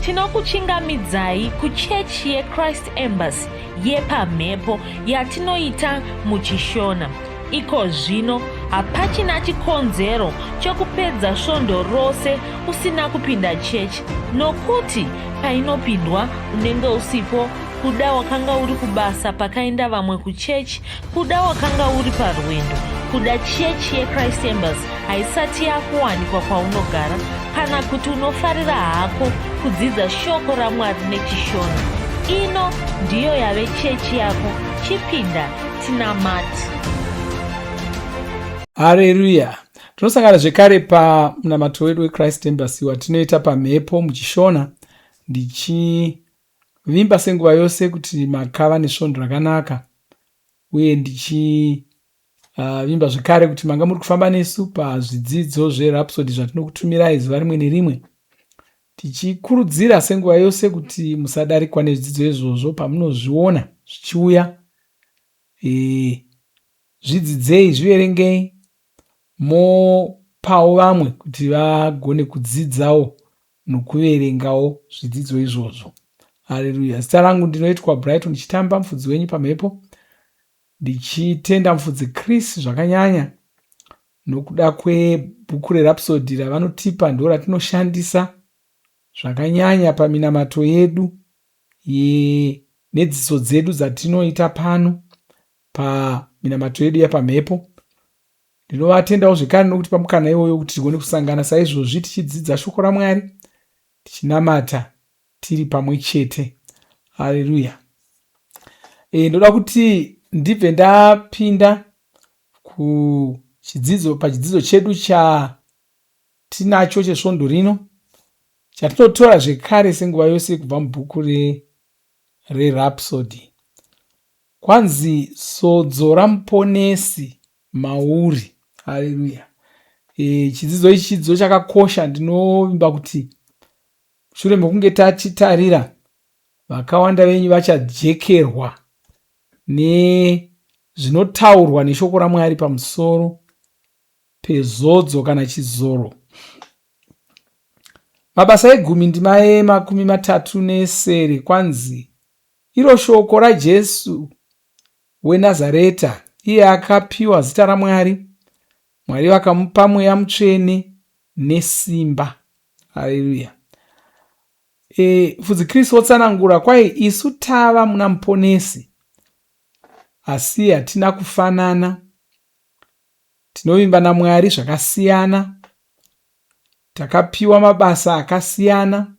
tinokuchingamidzai kuchechi yeChrist Embassy yepamhepo yatinoita muchishona. Iko zvino hapachina chikonzero chokupedza svondo rose usina kupinda chechi, nokuti painopindwa unenge usipo, kuda wakanga uri kubasa pakaenda vamwe kuchechi, kuda wakanga uri parwendo, kuda chechi yeChrist Embassy haisati yakuwanikwa kwaunogara, kana kuti unofarira hako kudzidza shoko raMwari nechishona. Ino ndiyo yave chechi yako. Chipinda tinamati. Haleluya. Tinosangana zvekare pamunamato wedu weChrist Embassy watinoita pamhepo muchishona, ndichivimba senguva yose kuti makava nesvondo rakanaka, uye ndichivimba zvekare kuti manga muri kufamba nesu pazvidzidzo zveRhapsody zvatinokutumirai zuva rimwe nerimwe, tichikurudzira senguva yose kuti musadarikwa nezvidzidzo izvozvo. Pamunozviona zvichiuya, zvidzidzei, zviverengei, mopawo vamwe kuti vagone kudzidzawo nokuverengawo zvidzidzo izvozvo. Haleluya. Zita rangu ndinoitwa Brighton Chitamba, mufudzi wenyu pamhepo, ndichitenda mufudzi Chris zvakanyanya nokuda kwebhuku reRhapsody ravanotipa, ndo ratinoshandisa zvakanyanya paminamato yedu nedzidzo dzedu dzatinoita pano paminamato yedu yapamhepo. Ndinovatendawo zvekare nokuti pamukana iwoyo kuti tigone kusangana saizvozvi tichidzidza shoko raMwari, tichinamata tiri pamwe chete. Haleluya. Ndoda kuti ndibve ndapinda pachidzidzo chedu chatinacho chesvondo rino, chatinotora zvekare senguva yose kubva mubhuku reRhapsody. Kwanzi sodzo ramuponesi mauri. Haleluya. Chidzidzo ichi chidzidzo chakakosha. Ndinovimba kuti shure mekunge tachitarira, vakawanda venyu vachajekerwa nezvinotaurwa neshoko raMwari pamusoro pezodzo kana chizoro. Mabasa egumi ndima ye30 kwanzi iro shoko raJesu weNazareta, iye akapiwa zita raMwari, Mwari vakamupa mweya mutsvene nesimba. Haleluya. Mufudzi Kristu otsanangura, kwai isu tava muna muponesi, asi hatina kufanana, tinovimba naMwari zvakasiyana, takapiwa mabasa akasiyana,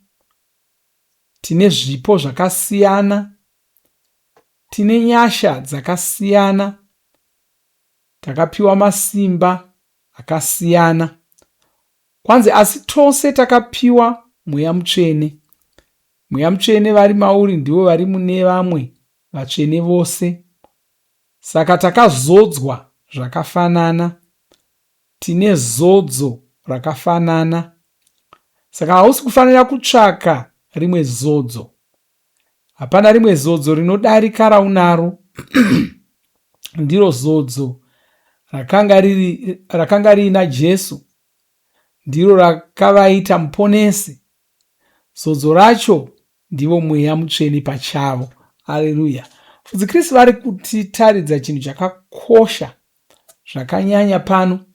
tine zvipo zvakasiyana, tine nyasha dzakasiyana, takapiwa masimba akasiyana. Kwanzi asi tose takapiwa mweya mutsvene. Mweya mutsvene vari mauri ndivo vari mune vamwe vatsvene vose. Saka takazodzwa zvakafanana, tine zodzo rakafanana. Saka hausi kufanira kutsvaka rimwe zodzo. Hapana rimwe zodzo rinodarika raunaro. Ndiro zodzo rakanga riina Jesu, ndiro rakavaita muponesi. Zodzo racho ndivo mweya mutsvene pachavo. Haleluya. Mufudzi Kristu vari kutitaridza chinhu chakakosha zvakanyanya pano,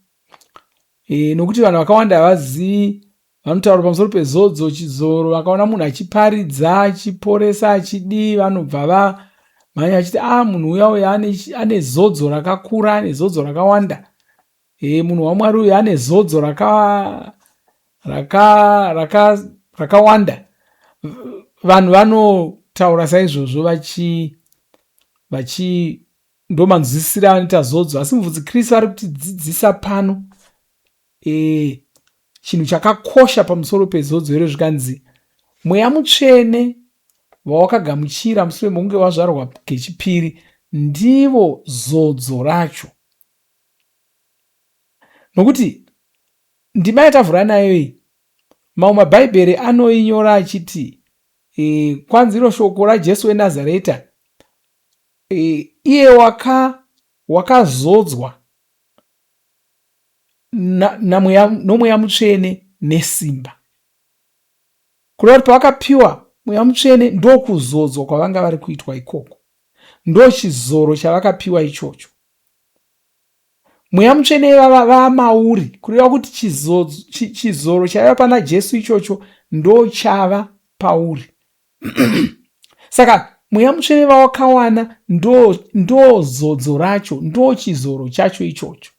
nokuti vanhu vakawanda havazivi. Vanotaura pamusoro pezodzo, chizoro, vakaona munhu achiparidza, achiporesa, achidii, vanobva vamhanya achiti munhu uya ane zodzo rakakura, ane zodzo rakawanda. Munhu waMwari uyu ane zodzo rakawanda. Vanhu vanotaura saizvozvo ndomanzwisira anoita zodzo, asi mufudzi Kristu ari kutidzidzisa pano chinhu chakakosha pamusoro pezodzo iro, zvikanzi mweya mutsvene vawakagamuchira mushure mokunge wazvarwa kechipiri ndivo zodzo racho. Nokuti ndima yatavhura nayo iyi, mamwe mabhaibheri anoinyora achiti kwanzi iro shoko raJesu weNazareta, iye wakazodzwa nomweya mutsvene nesimba. kureva kuti pavakapiwa mweya mutsvene ndokuzodzwa kwavanga vari kuitwa ikoko, ndo chizoro chavakapiwa ichocho. Mweya mutsvene vamauri kureva kuti chizoro chaiva pana Jesu ichocho ndo chava pauri. Saka mweya mutsvene vawakawana ndo zodzo racho, ndo chizoro chacho ichocho.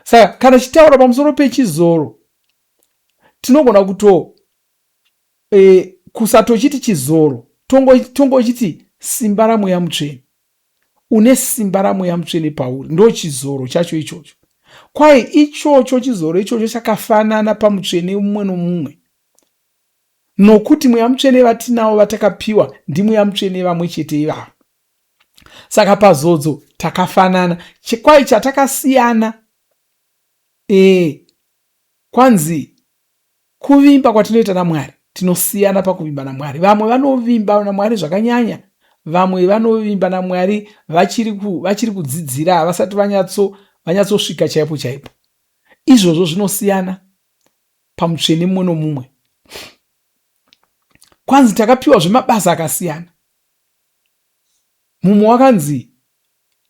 Saka kana chitaura pamusoro pechizoro, tinogona kusatochiti chizoro, tongochiti simba ramweya mutsvene. Une simba ramweya mutsvene pauri, ndo chizoro chacho ichocho. Kwai ichocho chizoro ichocho chakafanana pamutsvene mumwe nomumwe, nokuti mweya mutsvene vatinawo vatakapiwa ndi mweya mutsvene vamwe chete ivavo. Saka pazodzo takafanana, kwai chatakasiyana kwanzi kuvimba kwatinoita naMwari. Tinosiyana pakuvimba naMwari. Vamwe vanovimba naMwari zvakanyanya, vamwe vanovimba naMwari vachiri kudzidzira, vasati vanyatsosvika chaipo chaipo. Izvozvo zvinosiyana pamutsvene mumwe nomumwe. Kwanzi takapiwa zvemabasa akasiyana. Mumwe wakanzi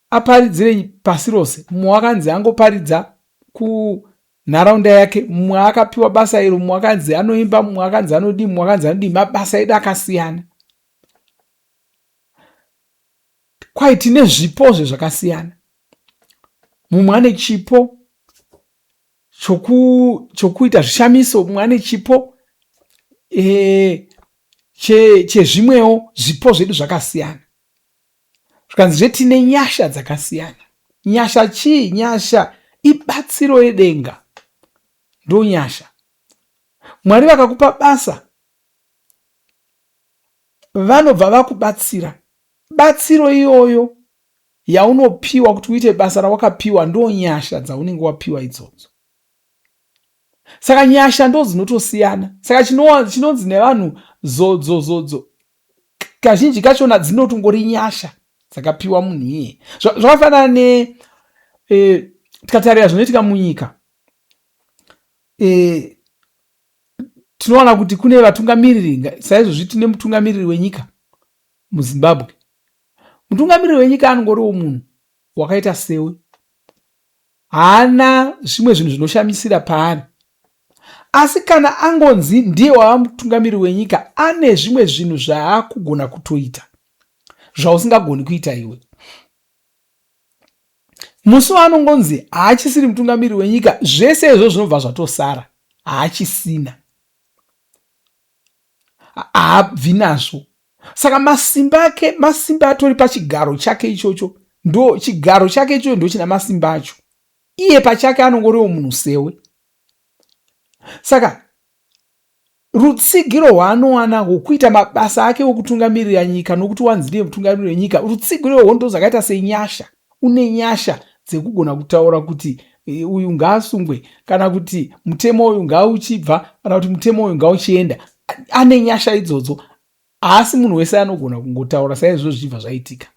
aparidzire pasi rose, mumwe wakanzi angoparidza kunharaunda yake, mumwe akapiwa basa iro, mumwe wakanzi anoimba, mumwe wakanzi anodii, mumwe wakanzi anodii. Mabasa edu akasiyana. Kwai tine zvipozve zvakasiyana. Mumwe ane chipo chokuita zvishamiso, mumwe ane chipo chezvimwewo zvipo zvedu zvakasiyana. Zvikanzi tine nyasha dzakasiyana. Nyasha chii? Nyasha ibatsiro yedenga, ndo nyasha. Mwari vakakupa basa, vanobva vakubatsira. Batsiro iyoyo yaunopiwa kuti uite basa rawakapiwa ndo nyasha dzaunenge wapiwa idzodzo. Saka nyasha ndo dzinotosiyana. Saka chinonzi nevanhu zodzo kazhinji kachona dzinotongori nyasha dzakapiwa munhu iyeye. Zvakafanana tikatarira zvinoitika munyika, tinoona kuti kune vatungamiriri. Saizvozvi tine mutungamiriri wenyika muZimbabwe. Mutungamiriri wenyika anongoriwo munhu wakaita sewe, haana zvimwe zvinhu zvinoshamisira paari. Asi kana angonzi ndiye wava mutungamiriri wenyika, ane zvimwe zvinhu zvaakugona kutoita zvausingagoni kuita iwe. Musi waanongonzi haachisiri mutungamiriri wenyika, zvese izvo zvinobva zvatosara, haachisina, haabvi nazvo. Saka masimba atori pachigaro chake ichocho, ndo chigaro chake ichocho ndo china masimba acho. Iye pachake anongoriwo munhu sewe. Saka rutsigiro hwaanowana hwokuita mabasa ake okutungamirira nyika, nokuti wanzi ndiye mutungamiriri wenyika, rutsigiro ihwo ndo zvakaita senyasha. Une nyasha dzekugona kutaura kuti uyu ngaasungwe, kana kuti mutemo uyu ngauchibva, kana kuti mutemo uyu ngauchienda. Ane nyasha idzodzo, asi munhu wese anogona kungotaura saizvozvo zvibva zvaitika.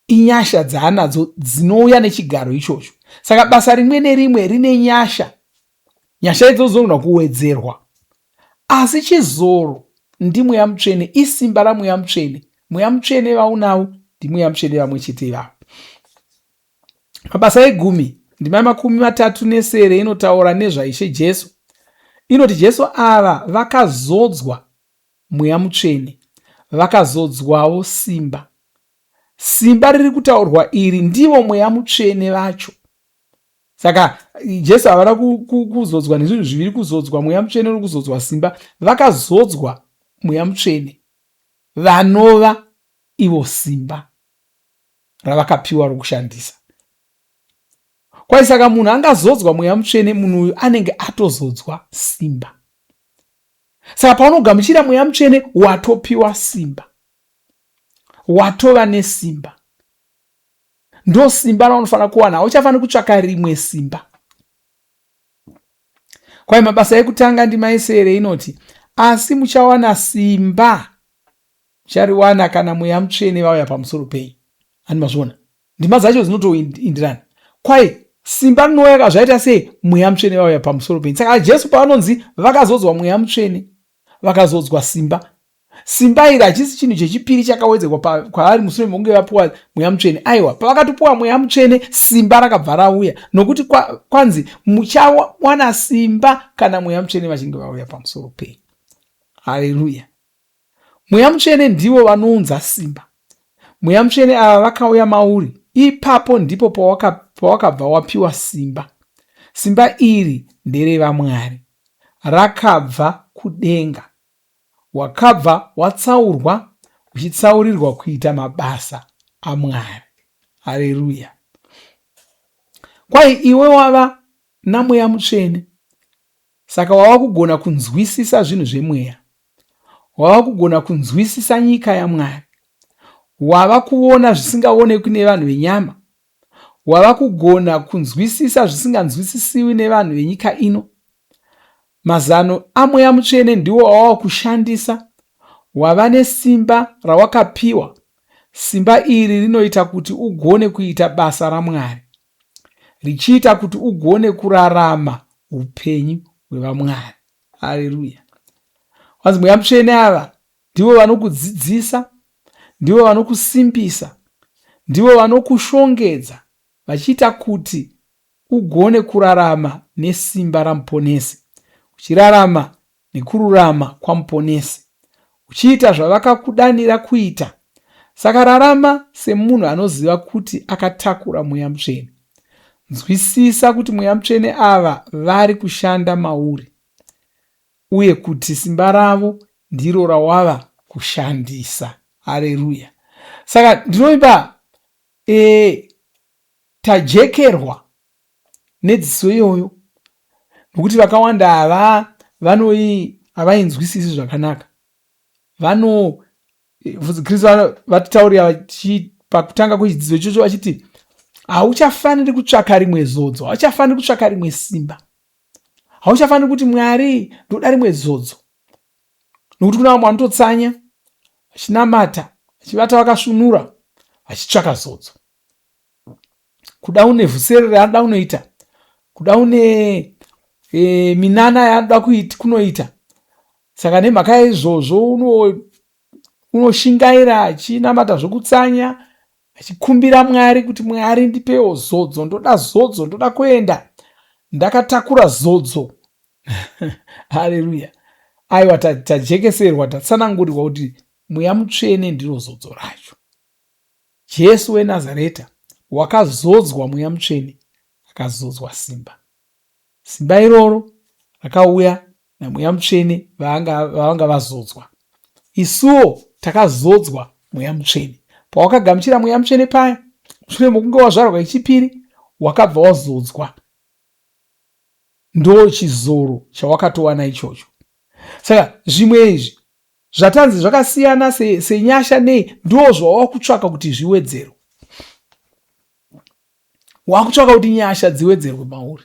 Inyasha dzaanadzo dzinouya nechigaro ichocho. Saka basa rimwe nerimwe rine nyasha. Nyasha idzodzo dzinogona kuwedzerwa. Asi chizoro ndi mweya mutsvene, isimba ramweya mutsvene. Mweya mutsvene vaunawo ndi mweya mutsvene vamwe chete ivavo. Mabasa egumi, ndima 34 inotaura nezvaIshe Jesu. Inoti Jesu ava vakazodzwa mweya mutsvene, vakazodzwawo simba. Simba riri kutaurwa iri ndivo mweya mutsvene vacho. Saka Jesu havana kuzodzwa nezvinhu zviviri, kuzodzwa mweya mutsvene nokuzodzwa simba. Vakazodzwa mweya mutsvene, vanova ivo simba ravakapiwa rokushandisa. Kwai saka munhu angazodzwa mweya mutsvene, munhu uyu anenge atozodzwa simba. Saka paunogamuchira mweya mutsvene, watopiwa simba, watova nesimba. Ndo simba raunofanira kuwana, hauchafaniri kutsvaka rimwe simba. Kwai mabasa ekutanga ndima 9 inoti, asi muchawana simba, muchariwana kana mweya mutsvene vauya pamusoro penyu. Ani mazviona? Ndima dzacho dzinotoindirana. Kwai simba rinouya zvaita sei? Mweya mutsvene vauya pamusoro penyu. Saka Jesu pavanonzi vakazodzwa mweya mutsvene, vakazodzwa simba, simba iri hachisi chinhu chechipiri chakawedzerwa kwavari mushure mekunge vapiwa mweya mutsvene. Aiwa, pavakatopiwa mweya mutsvene, simba rakabva rauya, nokuti kwanzi muchawana simba kana mweya mutsvene vachinge vauya pamusoro penyu. Haleluya! Mweya mutsvene ndivo vanounza simba. Mweya mutsvene ava vakauya mauri, ipapo ndipo pawakabva wapiwa simba. Simba iri nderevaMwari, rakabva kudenga, wakabva watsaurwa uchitsaurirwa kuita mabasa aMwari. Haleluya! Kwai iwe wava namweya mutsvene, saka wava kugona kunzwisisa zvinhu zvemweya, wava kugona kunzwisisa nyika yaMwari, wava kuona zvisingaonekwi nevanhu venyama, wava kugona kunzwisisa zvisinganzwisisiwi nevanhu venyika ino. Mazano amweya mutsvene ndiwo wava kushandisa, wava nesimba rawakapiwa. Simba iri rinoita kuti ugone kuita basa raMwari, richiita kuti ugone kurarama upenyu hwevaMwari. Haleluya! Wanzi mweya mutsvene ava ndivo vanokudzidzisa, ndivo vanokusimbisa, ndivo vanokushongedza, vachiita kuti ugone kurarama nesimba ramuponesi, uchirarama nekururama kwamuponesi, uchiita zvavakakudanira kuita. Saka rarama semunhu anoziva kuti akatakura mweya mutsvene. Nzwisisa kuti mweya mutsvene ava vari kushanda mauri, uye kuti simba ravo ndiro rawava kushandisa. Haleluya! Saka ndinoimba tajekerwa nedziso iyoyo, nokuti vakawanda havainzwisisi zvakanaka. Kristu vatitaurira pakutanga kwechidzidzo ichocho vachiti hauchafaniri kutsvaka rimwe zodzo, hauchafaniri kutsvaka rimwe simba, hauchafaniri kuti Mwari ndoda rimwe zodzo, nokuti kuna vamwe vanototsanya vachinamata, vachivata vakasvinura, vachitsvaka zodzo. Kuda une vhusere raanoda unoita, kuda une minana yaanoda kunoita. Saka nemhaka yeizvozvo unoshingaira achinamata zvokutsanya, achikumbira Mwari kuti Mwari ndipewo zodzo, ndoda zodzo, ndoda kuenda, ndakatakura zodzo. Haleluya! Aiwa, tajekeserwa, tatsanangurirwa kuti mweya mutsvene ndiro zodzo racho. Jesu weNazareta wakazodzwa mweya mutsvene, akazodzwa simba. Simba iroro rakauya namweya mutsvene vavanga vazodzwa. Isuwo takazodzwa mweya mutsvene. Pawakagamuchira mweya mutsvene paya, mushure mokunge wazvarwa kechipiri, wakabva wazodzwa. Ndo chizoro chawakatowana ichocho. Saka zvimwe izvi zvatanzi zvakasiyana senyasha nei, ndo zvawava kutsvaka kuti zviwedzerwe. Wakutsvaka kuti nyasha dziwedzerwe mauri.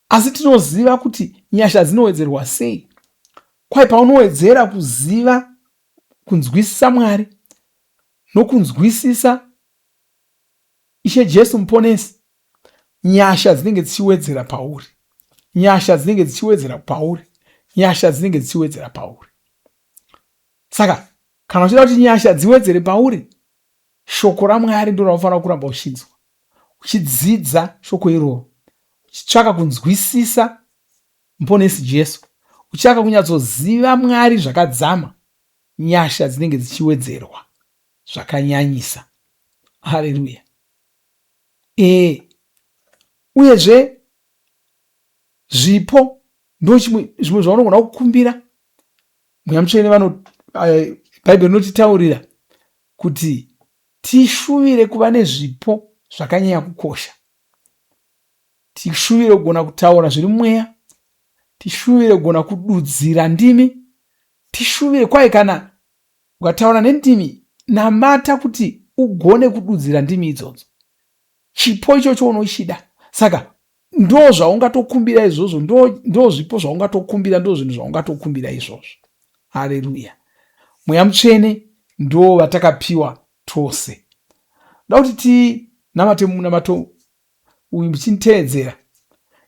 Asi tinoziva kuti nyasha dzinowedzerwa sei. Kwai paunowedzera kuziva, kunzwisisa Mwari nokunzwisisa Ishe Jesu muponesi, nyasha dzinenge dzichiwedzera pauri, nyasha dzinenge dzichiwedzera pauri, nyasha dzinenge dzichiwedzera pauri. Saka kana uchida kuti nyasha dziwedzere pauri, shoko raMwari ndiro raufanira kuramba uchinzwa, uchidzidza shoko iroro, uchitsvaka kunzwisisa muponesi Jesu, uchitsvaka kunyatsoziva Mwari zvakadzama, nyasha dzinenge dzichiwedzerwa zvakanyanyisa. Haleluya! Uyezve zvipo ndo zvimwe zvaunogona kukumbira. Mweya mutsvene Bhaibheri rinotitaurira kuti tishuvire kuva nezvipo zvakanyanya kukosha. Tishuvire kugona kutaura zviri mumweya, tishuvire kugona kududzira ndimi, tishuvire kwai kana ukataura nendimi, namata kuti ugone kududzira ndimi idzodzo. Chipo ichocho unochida. Saka ndo zvaungatokumbira izvozvo, ndo zvipo zvaungatokumbira, ndo zvinhu zvaungatokumbira izvozvo. Haleluya! Mweya mutsvene ndo vatakapiwa tose. Da kuti tinamate uyu muchiteedzera,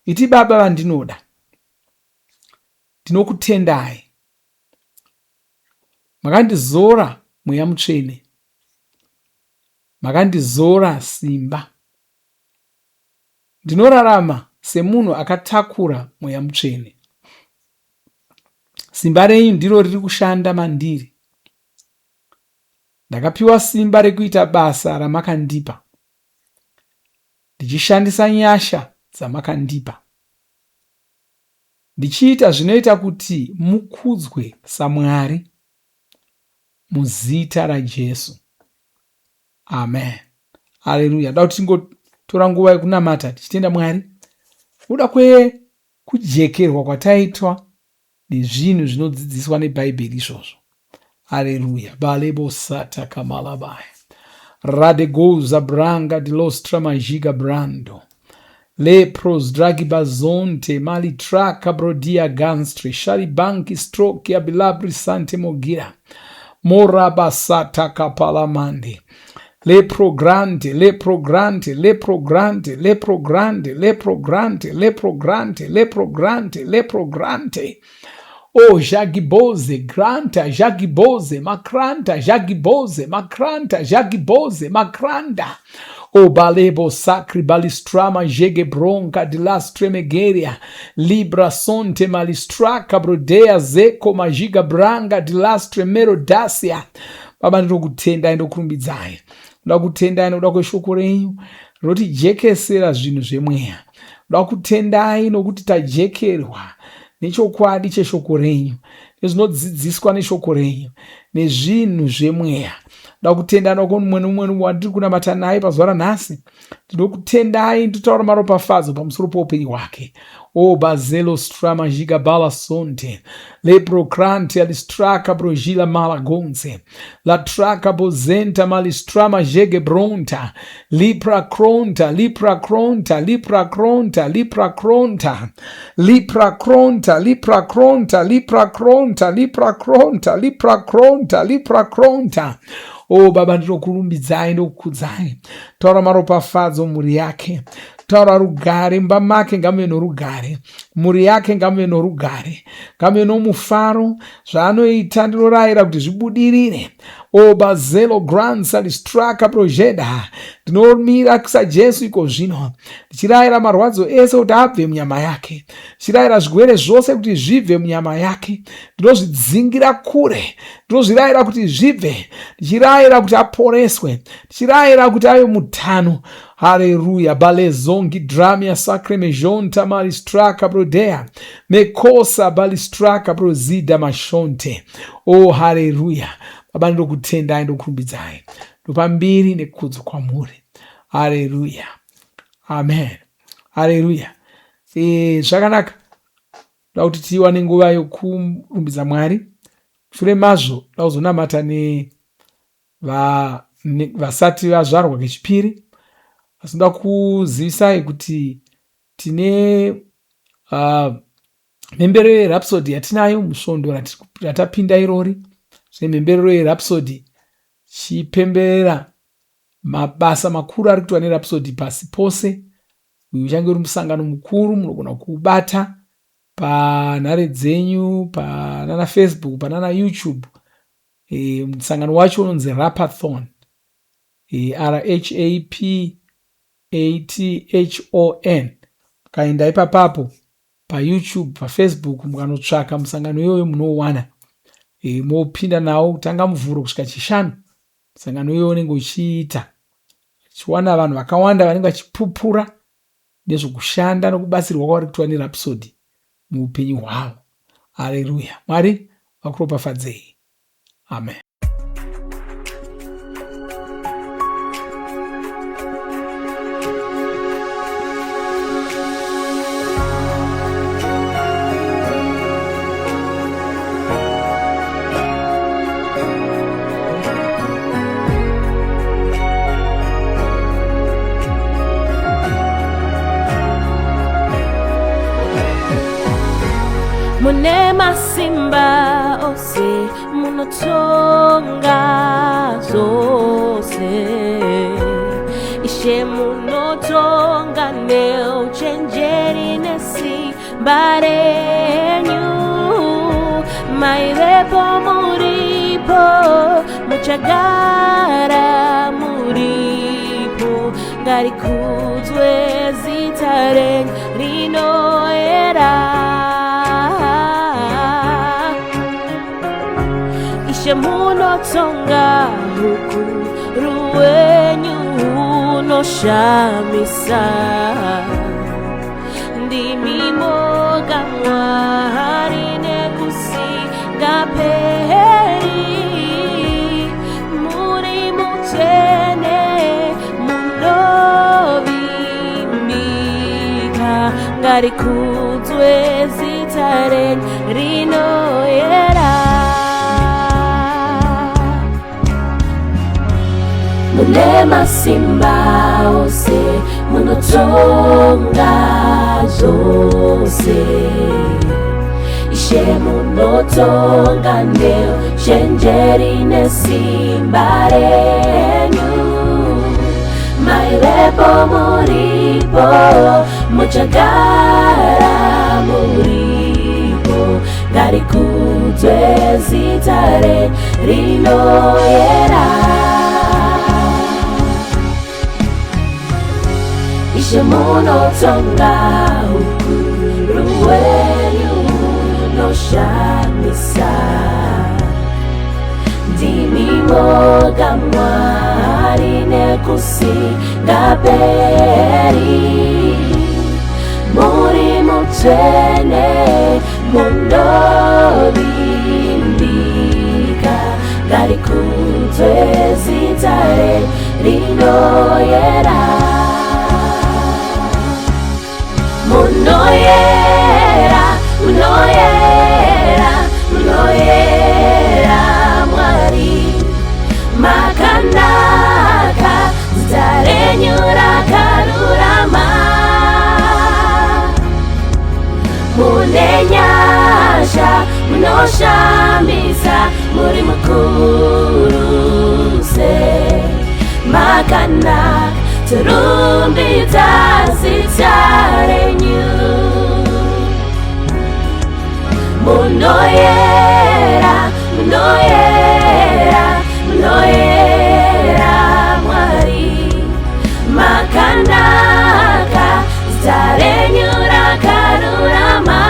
iti Baba vandinoda, ndinokutendai, makandizora Mweya Mutsvene, makandizora simba. Ndinorarama semunhu akatakura Mweya Mutsvene. Simba renyu ndiro riri kushanda mandiri. Ndakapiwa simba rekuita basa ramakandipa, ndichishandisa nyasha dzamakandipa, ndichiita zvinoita kuti mukudzwe saMwari, muzita raJesu. Amen. Haleluya. Ndoda kuti tingotora nguva yekunamata tichitenda Mwari kuda kujekerwa kwataitwa nezvinhu zvinodzidziswa neBhaibheri izvozvo. Haleluya. Balebo sata kamalabai. Radegoza branga de lostra magiga brando. Lepros dragi bazonte mali traka brodia ganstre shari banki stroke abilabri sante mogira. Morabasata kapalamande. Lepro grande, lepro grande, lepro grande, lepro grande, lepro grande, lepro grande, lepro grande, lepro grande. Oh, jagiboze, granta, jagiboze, makranta, jagiboze, makranta, jagiboze, makranda. O balebo sacri balistrama jege bronca de las tremegeria, libra sonte malistraka brodea zeko magiga branga de las tremero dacia. Baba ndinokutendai ndokurumbidzai. Ndoda kutendai nokuda kweshoko renyu rinotijekesera zvinhu zvemweya. Ndoda kutendai nokuti tajekerwa nechokwadi cheshoko renyu, nezvinodzidziswa neshoko renyu, nezvinhu zvemweya. Ndoda kutendai nokuti mumwe wandiri kunamata naye pazuva ranhasi, ndinokutendai nditaura maropafadzo pamusoro poupenyu hwake. O bazelo strama giga bala sonte, leprocrante alistraka brogila malagonze, la traka bozenta malistrama jege bronta, lipra cronta, lipra cronta, lipra cronta, lipra cronta, lipra cronta, lipra cronta, lipra cronta, lipra cronta, lipra cronta, lipra cronta. O Baba ndinokurumbidzai ndokukudzai. Taura maropafadzo muri yake. Taura rugare, mumba make ngamuve norugare, mhuri yake ngamuve norugare, ngamuve nomufaro. Zvaanoita ndinorayira kuti zvibudirire. O bazelo gransa distraka projeda. Ndinomira kusaJesu iko zvino, ndichirayira marwadzo ese kuti abve munyama yake, ndichirayira zvigwere zvose kuti zvibve munyama yake, ndinozvidzingira kure, ndinozvirayira kuti zvibve, ndichirayira kuti aporeswe, ndichirayira kuti ave mutano. Haleluya. Balezongi dramia sacre mejonta malistraka brodea mekosa balistraka brozida mashonte. Oh, haleluya. Baba ndinokutendai ndokurumbidzai, ndopambiri nekukudzo kwamuri. Haleluya. Amen. Haleluya. Zvakanaka. Ndoda kuti tiwane nguva yokurumbidza Mwari. Shure mazvo ndoda kuzonamata vasati vazvarwa kechipiri. Asi ndoda kuzivisai kuti tine mhemberero yerhapsody yatinayo musvondo ratapinda irori. Tine mhemberero yerhapsody chipemberera mabasa makuru ari kuitwa nerhapsody pasi pose. Uyu uchange uri musangano mukuru, munogona kuubata panhare dzenyu, panana Facebook, panana YouTube. Musangano wacho unonzi Rapathon, RHAPATHON. Ukaenda ipapapo paYouTube, paFacebook, mukanotsvaka musangano iyoyo munouwana. Mopinda nawo kutanga muvhuro kusvika chishanu. Musangano iyoyo unenge uchiita, uchiwana vanhu vakawanda vanenge vachipupura nezvokushanda nokubatsirwa kwavari kuitwa nerhapsody muupenyu hwavo. Haleluya. Mwari vakuropafadzei. Amen. Mune masimba ose, munotonga zose, Ishe munotonga neuchenjeri nesimba renyu, mairepo muripo, muchagara muripo, ngarikudzwe zita renyu rinoera. Ishe munotonga ukuru wenyu unoshamisa, ndimi moga Mwari nekusinga peri, muri mutsvene munovimbika, ngarikudzwe zita renyu rinoera. Mune masimba ose, munotonga zvose. Ishe munotonga neuchenjeri nesimba renyu, mairepo muripo, muchagara muripo, ngarikudzwe zita renyu rinoera. Ishe munotonga ukuru wenyu unoshamisa, ndimi moga Mwari nekusinga peri, muri mutsvene munovimbika, ngarikudzwe zita renyu rinoera. Munoyera, munoyera, munoyera Mwari, makanaka, zita renyu rakarurama. Mune nyasha, munoshamisa, muri mukuru se, makanaka, turumbidza zita renyu. Munoyera, munoyera, munoyera Mwari, makanaka, zita renyu rakarurama.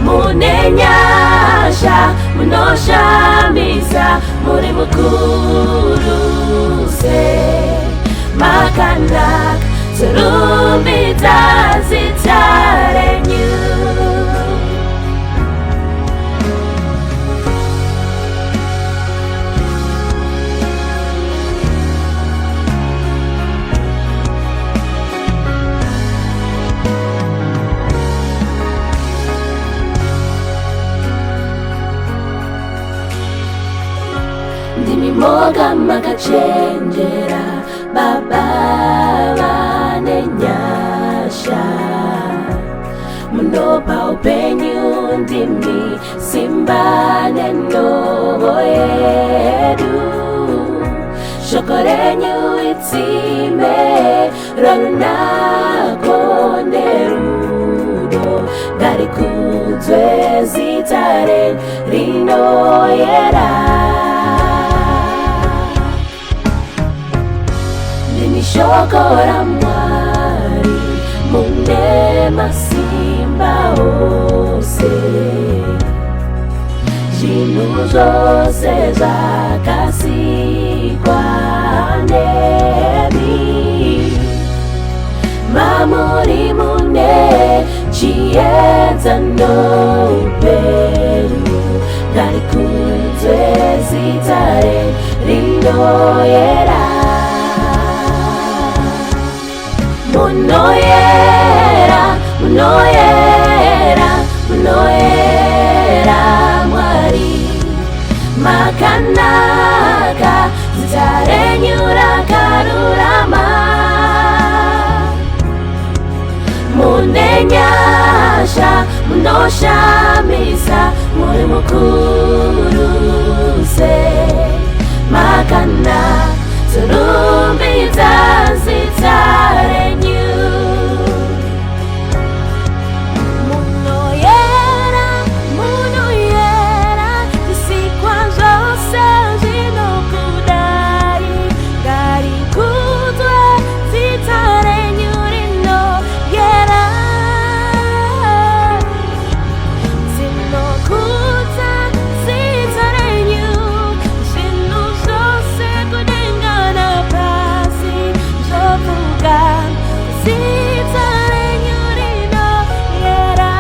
Mune nyasha, munoshamisa, muri mukuru se, makanaka, turumbidza zita renyu. Ndimi moga makachenjera, Baba vane nyasha, munopa upenyu, ndimi simba nenyovo yedu. Shoko renyu itsime, rarunako nerudo, ngarikudzwe zita renyu rinoera. Shoko ra Mwari, mune masimba ose, zvinhu zvose zvakasikwa nemi, mamuri mune chiedza noupenyu, ngarikudzwe zita renyu rinoera. Munoyera, munoyera, munoyera Mwari, makanaka, zita renyu rakarurama. Mune nyasha, munoshamisa, muri mukuru se, makanaka, turumbidza zita renyu. Munoyera, munoyera, zvisikwa zvose zvinokudai. Ngarikudzwe zita renyu rinoyera. Zinokudza zita renyu, zvinhu zvose kudenga napasi zvovuka. Zita renyu rinoyera.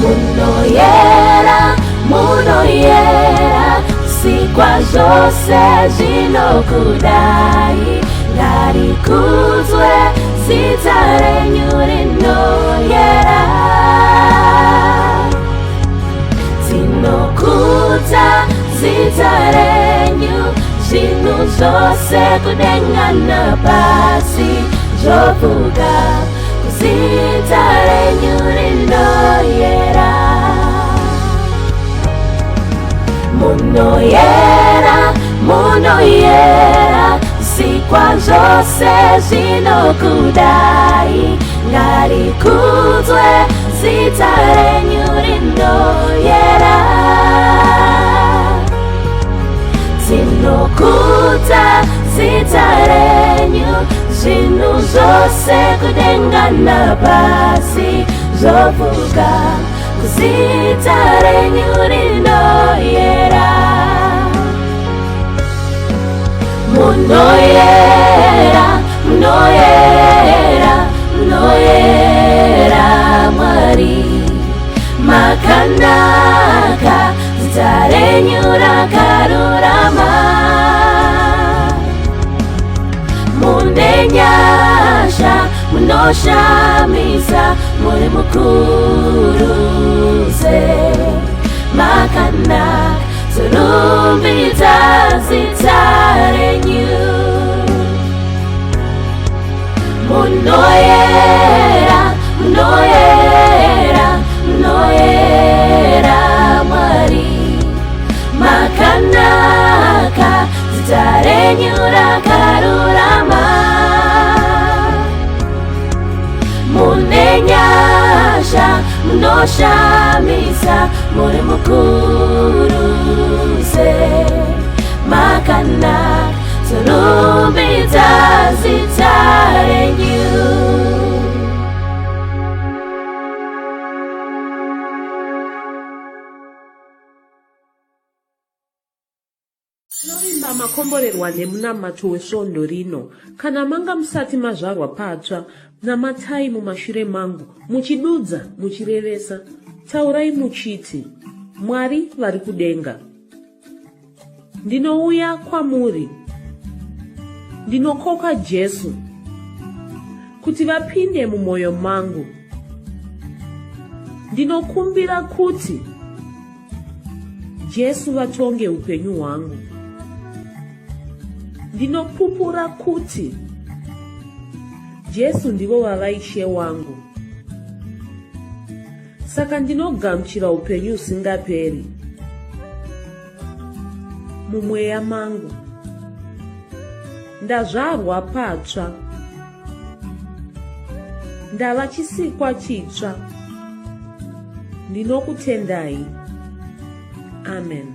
Munoyera, munoyera, zvisikwa zvose zvinokudai. Ngarikudzwe zita renyu rinoyera. Tinokudza zita renyu, zvinhu zvose kudenga napasi zvovuka. Zita renyu rinoyera. Munoyera, munoyera, zvisikwa zvose zvinokudai. Ngarikudzwe zita renyu rinoyera. Tinokudza zita renyu, zvinhu zvose kudenga napasi zvovuka. Zita renyu rinoyera. Munoyera, munoyera, munoyera, Mwari makanaka, zita renyu rakarurama. Mune nyasha, munoshamisa, muri mukuru se. Makanaka, turumbidza zita renyu. Munoyera, munoyera, munoyera, Mwari makanaka, zita renyu rakarurama. Mune nyasha, munoshamisa, muri mukuru se. Makanaka, turumbidza zita renyu. Tinovimba makomborerwa nemunamato wesvondo rino. Kana manga musati mazvarwa patsva, namatai mumashure mangu, muchidudza, muchirevesa. Taurai muchiti, Mwari vari kudenga, ndinouya kwamuri, ndinokoka Jesu kuti vapinde mumwoyo mangu. Ndinokumbira kuti Jesu vatonge upenyu hwangu. Ndinopupura kuti Jesu ndivo vavaishe wangu. Saka ndinogamuchira upenyu usingaperi mumweya mangu. Ndazvarwa patsva, ndava chisikwa chitsva. Ndinokutendai. Amen.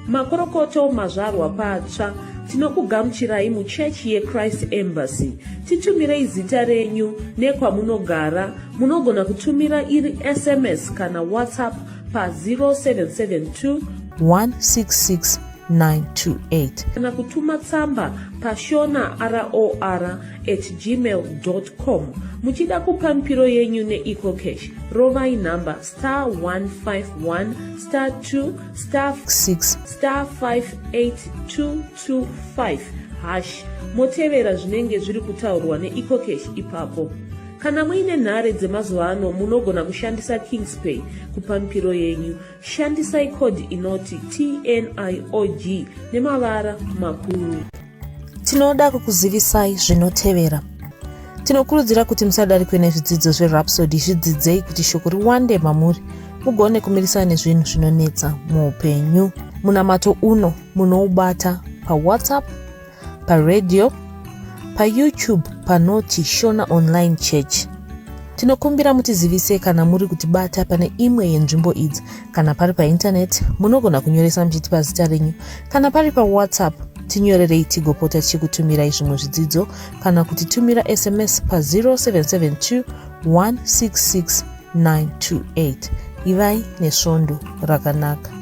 Makorokoto mazvarwa patsva, tinokugamuchirai muchechi yeChrist Embassy. Titumirei zita renyu nekwamunogara. Munogona kutumira iri SMS kana WhatsApp pa 0772 166 928 kana kutuma tsamba pa shonaror@gmail.com. Muchida kupa mpiro yenyu neEcocash, rovai namba *151*2*6 *58225# motevera zvinenge zviri kutaurwa neEcocash ipapo. Kana muine nhare dzemazuva ano munogona kushandisa KingsPay kupa mpiro yenyu. Shandisai kodhi inoti TNIOG nemavara makuru. Tinoda kukuzivisai zvinotevera. Tinokurudzira kuti musadarikwe nezvidzidzo zveRhapsody. Zvidzidzei kuti shoko riwande mamuri mugone kumirisana nezvinhu zvinonetsa muupenyu. Munamato uno munoubata paWhatsApp, paradio, paYouTube panoti Shona Online Church. Tinokumbira mutizivise kana muri kutibata pane imwe yenzvimbo idzi. Kana pari paintaneti munogona kunyoresa muchitipa zita renyu. Kana pari paWhatsApp tinyorerei tigopota tichikutumirai zvimwe zvidzidzo kana kutitumira SMS pa 0772 166 928. Ivai nesvondo rakanaka.